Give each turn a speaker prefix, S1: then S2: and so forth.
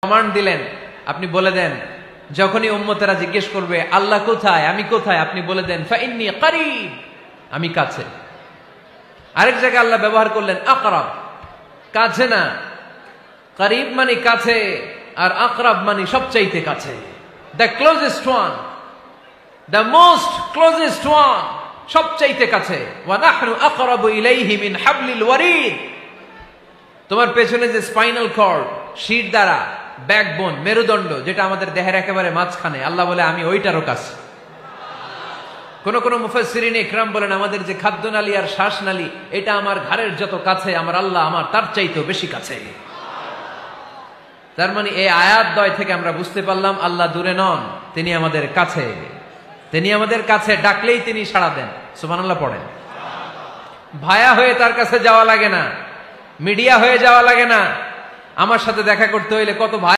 S1: Command দিলেন, আপনি বলে দেন যখনই উম্মতেরা জিজ্ঞেস করবে আল্লাহ কোথায়, আমি কোথায়, আপনি বলে দেন ফাইন্নী করিব, আমি কাছে। আরেক জায়গায় আল্লাহ ব্যবহার করলেন আকরাব, কাছে না, করিব মানে কাছে, আর আকরাব মানে সবচাইতে কাছে, the closest one, the most closest one, সবচাইতে কাছে। ওয়া নাহনু আকরাবু ইলাইহি মিন হাবলিল ওয়ারিদ। তোমার পেছনে যে স্পাইনাল কর্ড, শির দ্বারা, ব্যাকবোন, মেরুদণ্ড, যেটা আমাদের দেহের একেবারে মাঝখানে, আল্লাহ বলে আমি ওইটারও কাছে। কোন কোন মুফাসসিরিন ইকরাম বলেন আমাদের যে খাদ্যনালী আর শ্বাসনালী, এটা আমার ঘাড়ের যত কাছে, আমার আল্লাহ আমার তার চাইতেও বেশি কাছে। তার মানে এই আয়াতদ্বয় থেকে আমরা বুঝতে পারলাম আল্লাহ দূরে নন, তিনি আমাদের কাছে। তিনি আমাদের কাছে, ডাকলেই তিনি সাড়া দেন। সুবহানাল্লাহ পড়েন। ভায়া হয়ে তার কাছে যাওয়া লাগে না, মিডিয়া হয়ে যাওয়া লাগে না। আমার সাথে দেখা করতে হইলে কত ভাই